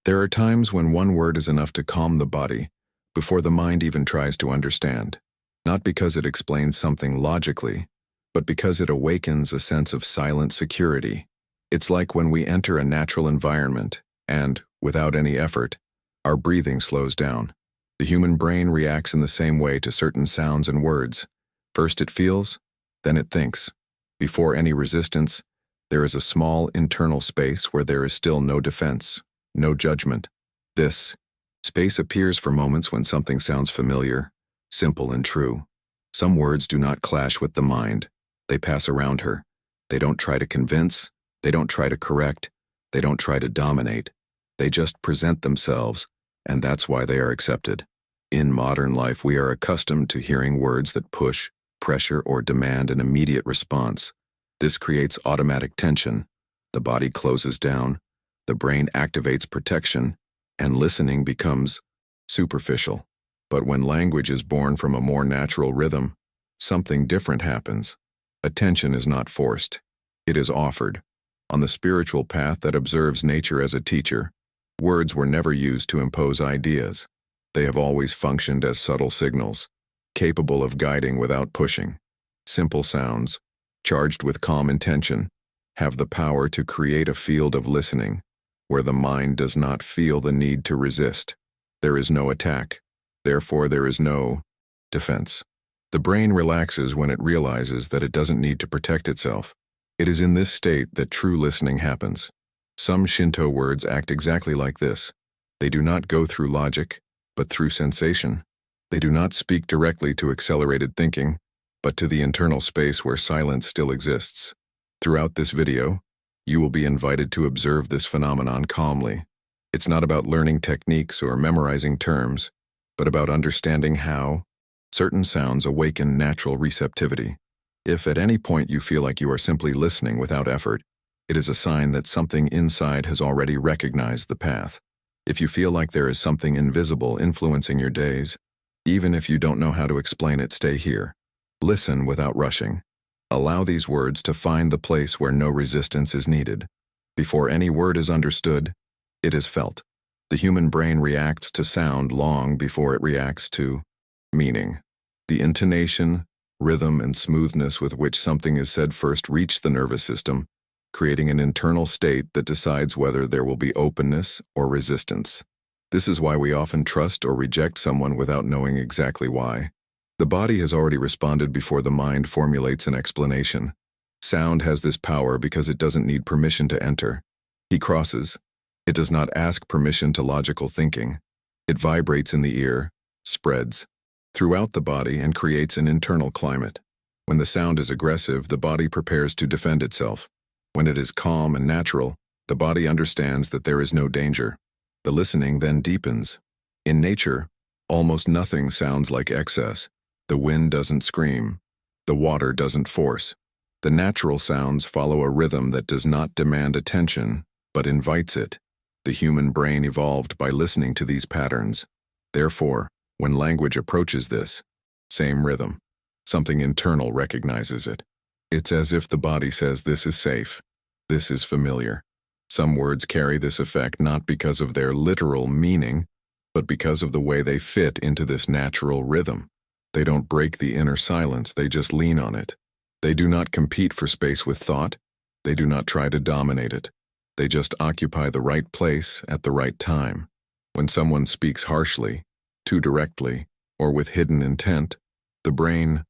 There are times when one word is enough to calm the body before the mind even tries to understand, not because it explains something logically, but because it awakens a sense of silent security. It's like when we enter a natural environment and, without any effort, our breathing slows down. The human brain reacts in the same way to certain sounds and words. First it feels, then it thinks. Before any resistance, there is a small internal space where there is still no defense, no judgment. This space appears for moments when something sounds familiar, simple and true. Some words do not clash with the mind. They pass around her. They don't try to convince. They don't try to correct. They don't try to dominate. They just present themselves, and that's why they are accepted. In modern life, we are accustomed to hearing words that push, pressure, or demand an immediate response. This creates automatic tension. The body closes down, the brain activates protection, and listening becomes superficial. But when language is born from a more natural rhythm, something different happens. Attention is not forced. It is offered. On the spiritual path that observes nature as a teacher, words were never used to impose ideas. They have always functioned as subtle signals, capable of guiding without pushing. Simple sounds, charged with calm intention, have the power to create a field of listening where the mind does not feel the need to resist. There is no attack. Therefore, there is no defense. The brain relaxes when it realizes that it doesn't need to protect itself. It is in this state that true listening happens. Some Shinto words act exactly like this. They do not go through logic, but through sensation. They do not speak directly to accelerated thinking, but to the internal space where silence still exists. Throughout this video, you will be invited to observe this phenomenon calmly. It's not about learning techniques or memorizing terms, but about understanding how certain sounds awaken natural receptivity. If at any point you feel like you are simply listening without effort, it is a sign that something inside has already recognized the path. If you feel like there is something invisible influencing your days, even if you don't know how to explain it, stay here. Listen without rushing. Allow these words to find the place where no resistance is needed. Before any word is understood, it is felt. The human brain reacts to sound long before it reacts to meaning. The intonation, rhythm, and smoothness with which something is said first reach the nervous system, creating an internal state that decides whether there will be openness or resistance. This is why we often trust or reject someone without knowing exactly why. The body has already responded before the mind formulates an explanation. Sound has this power because it doesn't need permission to enter. He crosses. It does not ask permission to logical thinking. It vibrates in the ear, spreads throughout the body, and creates an internal climate. When the sound is aggressive, the body prepares to defend itself. When it is calm and natural, the body understands that there is no danger. The listening then deepens. In nature, almost nothing sounds like excess. The wind doesn't scream. The water doesn't force. The natural sounds follow a rhythm that does not demand attention, but invites it. The human brain evolved by listening to these patterns. Therefore, when language approaches this same rhythm, something internal recognizes it. It's as if the body says, "This is safe. This is familiar." Some words carry this effect not because of their literal meaning, but because of the way they fit into this natural rhythm. They don't break the inner silence, they just lean on it. They do not compete for space with thought. They do not try to dominate it. They just occupy the right place at the right time. When someone speaks harshly, too directly, or with hidden intent, the brain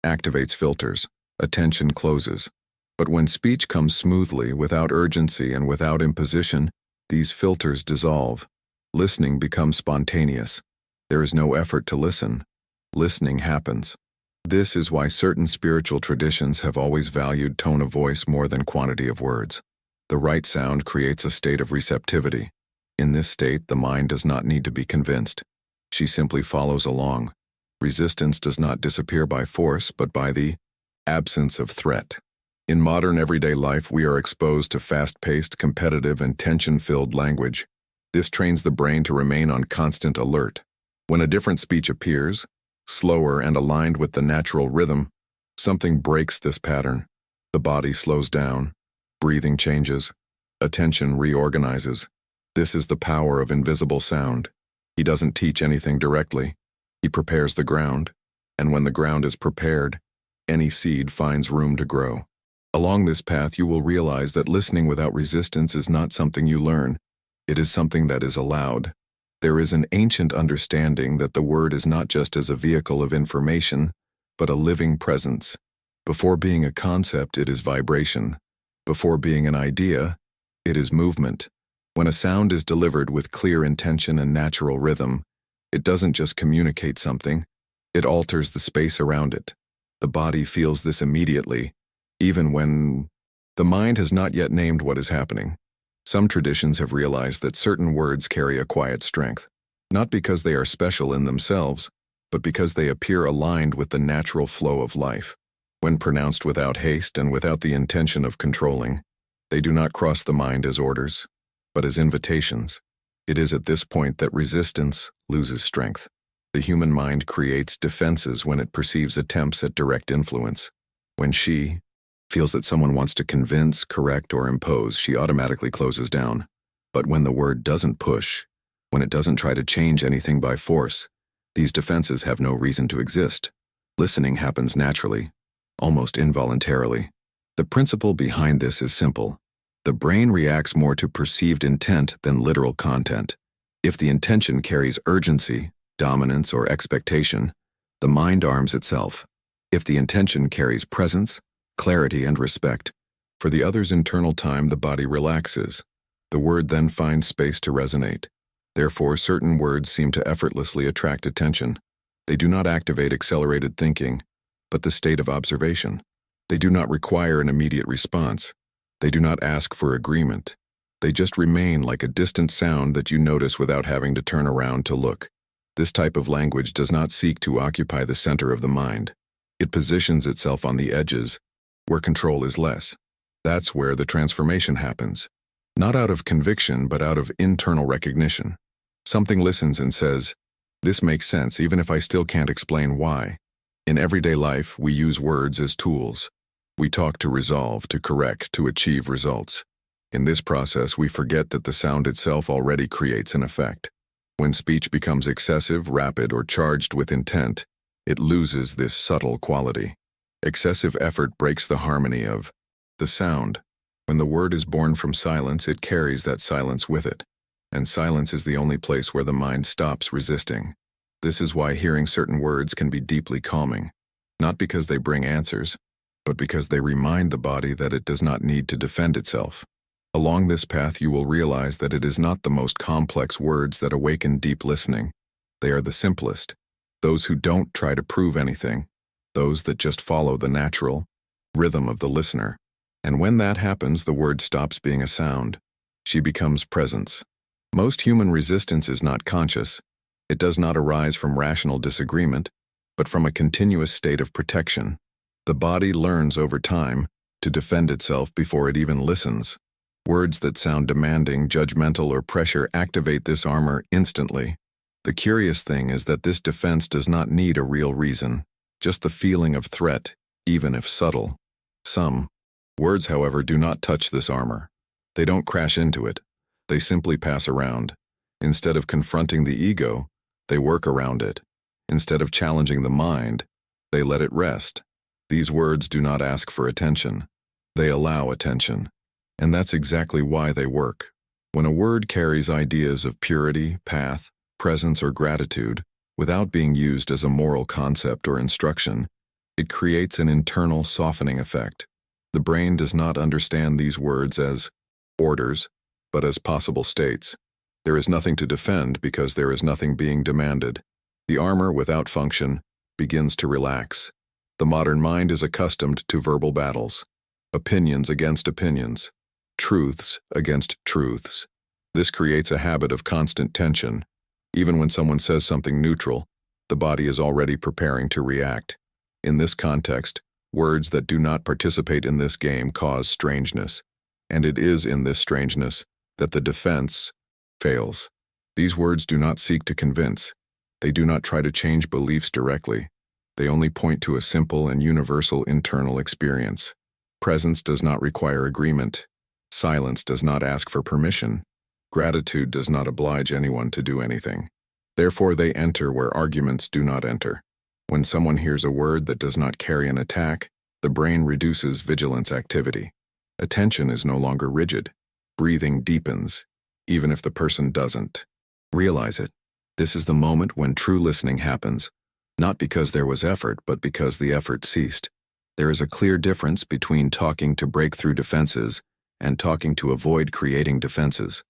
activates filters. Attention closes. But when speech comes smoothly, without urgency and without imposition, these filters dissolve. Listening becomes spontaneous. There is no effort to listen. Listening happens. This is why certain spiritual traditions have always valued tone of voice more than quantity of words. The right sound creates a state of receptivity. In this state, the mind does not need to be convinced. She simply follows along. Resistance does not disappear by force, but by the absence of threat. In modern everyday life, we are exposed to fast-paced, competitive, and tension-filled language. This trains the brain to remain on constant alert. When a different speech appears, slower and aligned with the natural rhythm, something breaks this pattern. The body slows down, breathing changes, attention reorganizes. This is the power of invisible sound. He doesn't teach anything directly. He prepares the ground, and when the ground is prepared, any seed finds room to grow. Along this path, you will realize that listening without resistance is not something you learn. It is something that is allowed. There is an ancient understanding that the word is not just as a vehicle of information, but a living presence. Before being a concept, it is vibration. Before being an idea, it is movement. When a sound is delivered with clear intention and natural rhythm, it doesn't just communicate something, it alters the space around it. The body feels this immediately, even when the mind has not yet named what is happening. Some traditions have realized that certain words carry a quiet strength, not because they are special in themselves, but because they appear aligned with the natural flow of life. When pronounced without haste and without the intention of controlling, they do not cross the mind as orders, but as invitations. It is at this point that resistance loses strength. The human mind creates defenses when it perceives attempts at direct influence. When she feels that someone wants to convince, correct, or impose, she automatically closes down. But when the word doesn't push, when it doesn't try to change anything by force, these defenses have no reason to exist. Listening happens naturally, almost involuntarily. The principle behind this is simple. The brain reacts more to perceived intent than literal content. If the intention carries urgency, dominance, or expectation, the mind arms itself. If the intention carries presence, clarity, and respect, for the other's internal time, the body relaxes. The word then finds space to resonate. Therefore, certain words seem to effortlessly attract attention. They do not activate accelerated thinking, but the state of observation. They do not require an immediate response. They do not ask for agreement. They just remain like a distant sound that you notice without having to turn around to look. This type of language does not seek to occupy the center of the mind. It positions itself on the edges, where control is less. That's where the transformation happens. Not out of conviction, but out of internal recognition. Something listens and says, "This makes sense even if I still can't explain why." In everyday life, we use words as tools. We talk to resolve, to correct, to achieve results. In this process, we forget that the sound itself already creates an effect. When speech becomes excessive, rapid, or charged with intent, it loses this subtle quality. Excessive effort breaks the harmony of the sound. When the word is born from silence, it carries that silence with it. And silence is the only place where the mind stops resisting. This is why hearing certain words can be deeply calming, not because they bring answers, but because they remind the body that it does not need to defend itself. Along this path, you will realize that it is not the most complex words that awaken deep listening. They are the simplest, those who don't try to prove anything, those that just follow the natural rhythm of the listener. And when that happens, the word stops being a sound. She becomes presence. Most human resistance is not conscious. It does not arise from rational disagreement, but from a continuous state of protection. The body learns over time to defend itself before it even listens. Words that sound demanding, judgmental, or pressure activate this armor instantly. The curious thing is that this defense does not need a real reason, just the feeling of threat, even if subtle. Some words, however, do not touch this armor. They don't crash into it. They simply pass around. Instead of confronting the ego, they work around it. Instead of challenging the mind, they let it rest. These words do not ask for attention. They allow attention. And that's exactly why they work. When a word carries ideas of purity, path, presence, or gratitude, without being used as a moral concept or instruction, it creates an internal softening effect. The brain does not understand these words as orders, but as possible states. There is nothing to defend because there is nothing being demanded. The armor, without function, begins to relax. The modern mind is accustomed to verbal battles, opinions against opinions, truths against truths. This creates a habit of constant tension. Even when someone says something neutral, the body is already preparing to react. In this context, words that do not participate in this game cause strangeness, and it is in this strangeness that the defense fails. These words do not seek to convince. They do not try to change beliefs directly. They only point to a simple and universal internal experience. Presence does not require agreement. Silence does not ask for permission. Gratitude does not oblige anyone to do anything. Therefore, they enter where arguments do not enter. When someone hears a word that does not carry an attack, the brain reduces vigilance activity. Attention is no longer rigid. Breathing deepens, even if the person doesn't realize it. This is the moment when true listening happens, not because there was effort, but because the effort ceased. There is a clear difference between talking to break through defenses and talking to avoid creating defenses.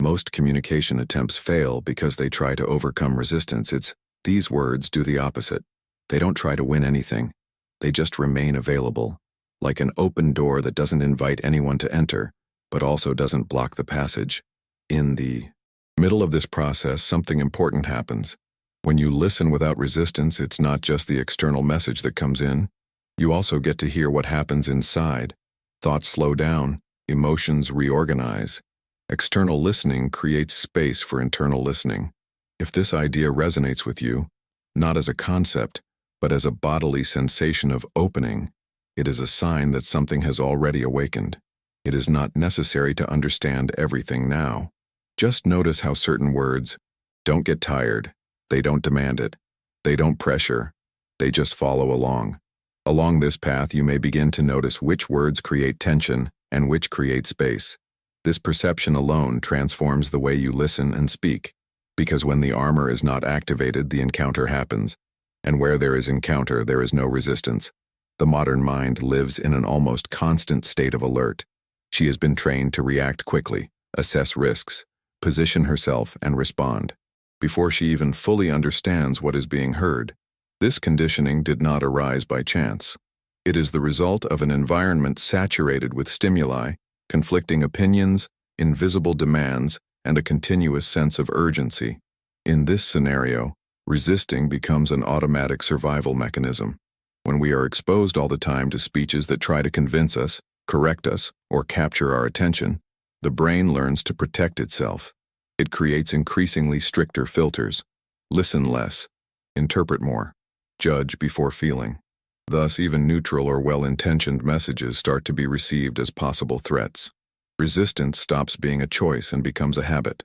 Most communication attempts fail because they try to overcome resistance. These words do the opposite. They don't try to win anything. They just remain available, like an open door that doesn't invite anyone to enter, but also doesn't block the passage. In the middle of this process, something important happens. When you listen without resistance, it's not just the external message that comes in. You also get to hear what happens inside. Thoughts slow down, emotions reorganize. External listening creates space for internal listening. If this idea resonates with you, not as a concept, but as a bodily sensation of opening, it is a sign that something has already awakened. It is not necessary to understand everything now. Just notice how certain words don't get tired. They don't demand it. They don't pressure. They just follow along. Along this path, you may begin to notice which words create tension and which create space. This perception alone transforms the way you listen and speak, because when the armor is not activated, the encounter happens, and where there is encounter, there is no resistance. The modern mind lives in an almost constant state of alert. She has been trained to react quickly, assess risks, position herself, and respond, before she even fully understands what is being heard. This conditioning did not arise by chance. It is the result of an environment saturated with stimuli, conflicting opinions, invisible demands, and a continuous sense of urgency. In this scenario, resisting becomes an automatic survival mechanism. When we are exposed all the time to speeches that try to convince us, correct us, or capture our attention, the brain learns to protect itself. It creates increasingly stricter filters. Listen less. Interpret more. Judge before feeling. Thus, even neutral or well-intentioned messages start to be received as possible threats. Resistance stops being a choice and becomes a habit.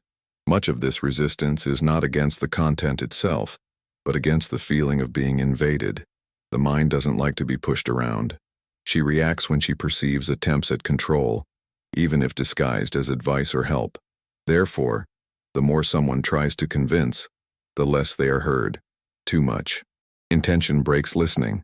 Much of this resistance is not against the content itself, but against the feeling of being invaded. The mind doesn't like to be pushed around. She reacts when she perceives attempts at control, even if disguised as advice or help. Therefore, the more someone tries to convince, the less they are heard. Too much. Intention breaks listening.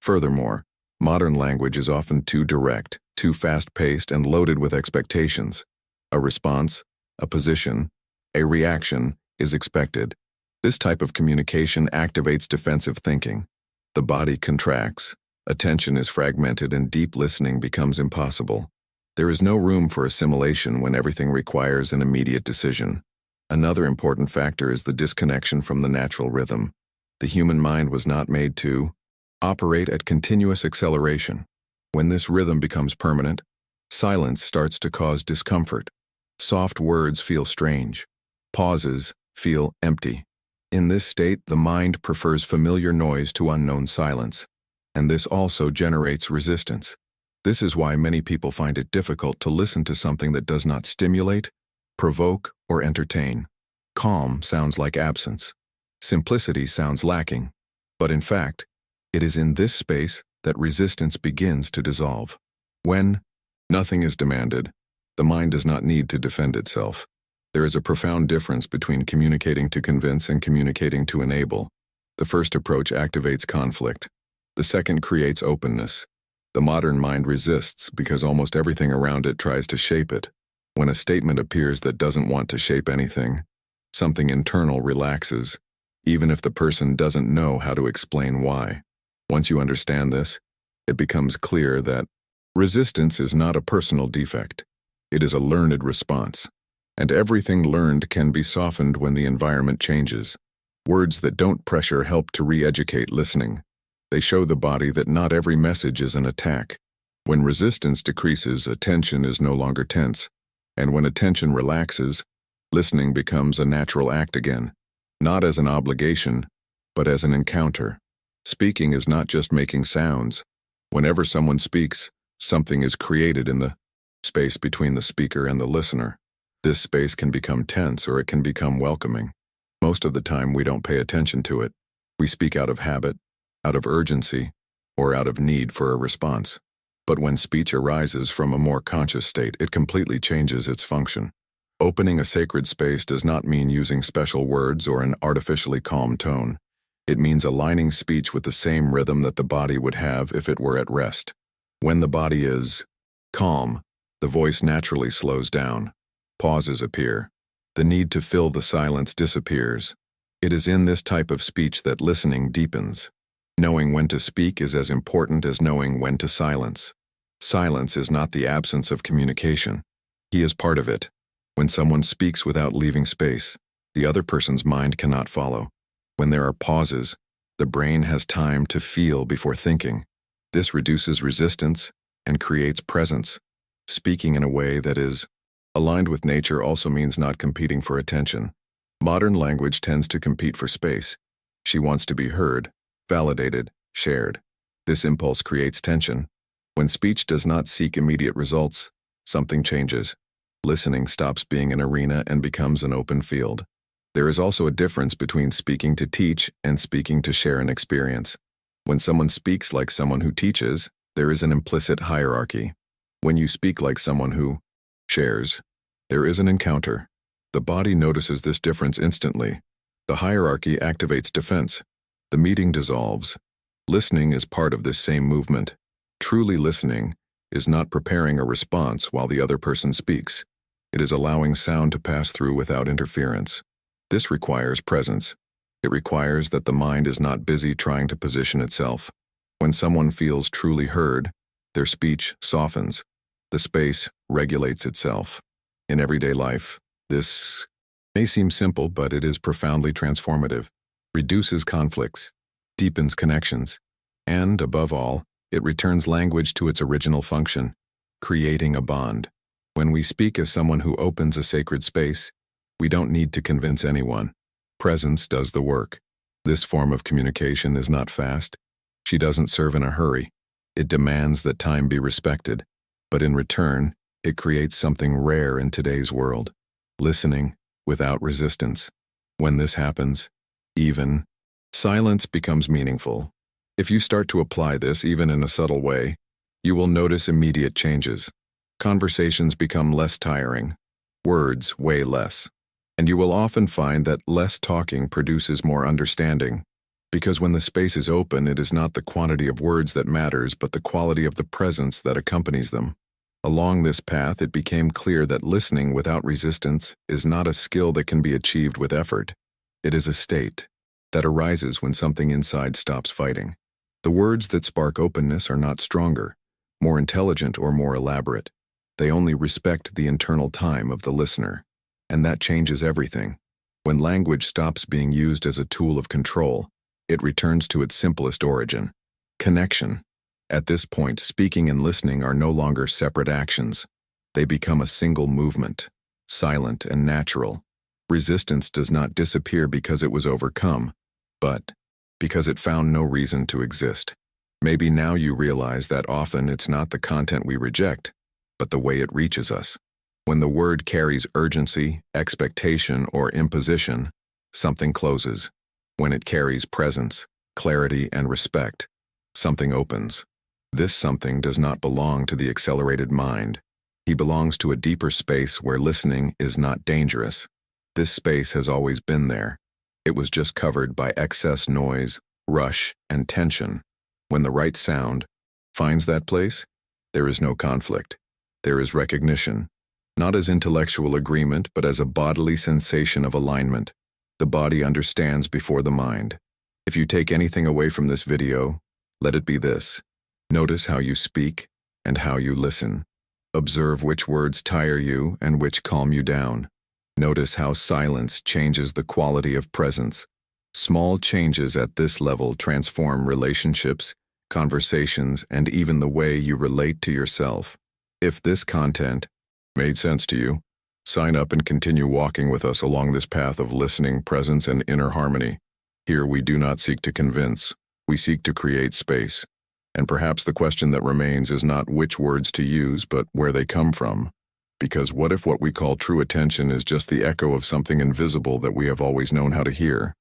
Furthermore, modern language is often too direct, too fast-paced, and loaded with expectations. A response, a position, a reaction is expected. This type of communication activates defensive thinking. The body contracts, attention is fragmented, and deep listening becomes impossible. There is no room for assimilation when everything requires an immediate decision. Another important factor is the disconnection from the natural rhythm. The human mind was not made to operate at continuous acceleration. When this rhythm becomes permanent, silence starts to cause discomfort. Soft words feel strange. Pauses feel empty. In this state, the mind prefers familiar noise to unknown silence, and this also generates resistance. This is why many people find it difficult to listen to something that does not stimulate, provoke, or entertain. Calm sounds like absence. Simplicity sounds lacking. But in fact, it is in this space that resistance begins to dissolve. When nothing is demanded, the mind does not need to defend itself. There is a profound difference between communicating to convince and communicating to enable. The first approach activates conflict. The second creates openness. The modern mind resists because almost everything around it tries to shape it. When a statement appears that doesn't want to shape anything, something internal relaxes, even if the person doesn't know how to explain why. Once you understand this, it becomes clear that resistance is not a personal defect. It is a learned response. And everything learned can be softened when the environment changes. Words that don't pressure help to re-educate listening. They show the body that not every message is an attack. When resistance decreases, attention is no longer tense. And when attention relaxes, listening becomes a natural act again, not as an obligation, but as an encounter. Speaking is not just making sounds. Whenever someone speaks, something is created in the space between the speaker and the listener. This space can become tense or it can become welcoming. Most of the time we don't pay attention to it. We speak out of habit, out of urgency, or out of need for a response. But when speech arises from a more conscious state, it completely changes its function. Opening a sacred space does not mean using special words or an artificially calm tone. It means aligning speech with the same rhythm that the body would have if it were at rest. When the body is calm, the voice naturally slows down. Pauses appear. The need to fill the silence disappears. It is in this type of speech that listening deepens. Knowing when to speak is as important as knowing when to silence. Silence is not the absence of communication. He is part of it. When someone speaks without leaving space, the other person's mind cannot follow. When there are pauses, the brain has time to feel before thinking. This reduces resistance and creates presence. Speaking in a way that is aligned with nature also means not competing for attention. Modern language tends to compete for space. She wants to be heard, validated, shared. This impulse creates tension. When speech does not seek immediate results, something changes. Listening stops being an arena and becomes an open field. There is also a difference between speaking to teach and speaking to share an experience. When someone speaks like someone who teaches, there is an implicit hierarchy. When you speak like someone who shares, there is an encounter. The body notices this difference instantly. The hierarchy activates defense. The meeting dissolves. Listening is part of this same movement. Truly listening is not preparing a response while the other person speaks. It is allowing sound to pass through without interference. This requires presence. It requires that the mind is not busy trying to position itself. When someone feels truly heard, their speech softens. The space regulates itself. In everyday life, this may seem simple, but it is profoundly transformative. Reduces conflicts, deepens connections, and, above all, it returns language to its original function, creating a bond. When we speak as someone who opens a sacred space, we don't need to convince anyone. Presence does the work. This form of communication is not fast. She doesn't serve in a hurry. It demands that time be respected, but in return, it creates something rare in today's world. Listening without resistance. When this happens, even silence becomes meaningful. If you start to apply this even in a subtle way, you will notice immediate changes. Conversations become less tiring. Words weigh less. And you will often find that less talking produces more understanding. Because when the space is open, it is not the quantity of words that matters, but the quality of the presence that accompanies them. Along this path, it became clear that listening without resistance is not a skill that can be achieved with effort. It is a state that arises when something inside stops fighting. The words that spark openness are not stronger, more intelligent, or more elaborate. They only respect the internal time of the listener. And that changes everything. When language stops being used as a tool of control, it returns to its simplest origin: connection. At this point, speaking and listening are no longer separate actions. They become a single movement, silent and natural. Resistance does not disappear because it was overcome, but because it found no reason to exist. Maybe now you realize that often it's not the content we reject, but the way it reaches us. When the word carries urgency, expectation, or imposition, something closes. When it carries presence, clarity, and respect, something opens. This something does not belong to the accelerated mind. He belongs to a deeper space where listening is not dangerous. This space has always been there. It was just covered by excess noise, rush, and tension. When the right sound finds that place, there is no conflict. There is recognition, not as intellectual agreement, but as a bodily sensation of alignment. The body understands before the mind. If you take anything away from this video, let it be this. Notice how you speak and how you listen. Observe which words tire you and which calm you down. Notice how silence changes the quality of presence. Small changes at this level transform relationships, conversations, and even the way you relate to yourself. If this content made sense to you, sign up and continue walking with us along this path of listening, presence, and inner harmony. Here we do not seek to convince, we seek to create space. And perhaps the question that remains is not which words to use, but where they come from. Because what if what we call true attention is just the echo of something invisible that we have always known how to hear?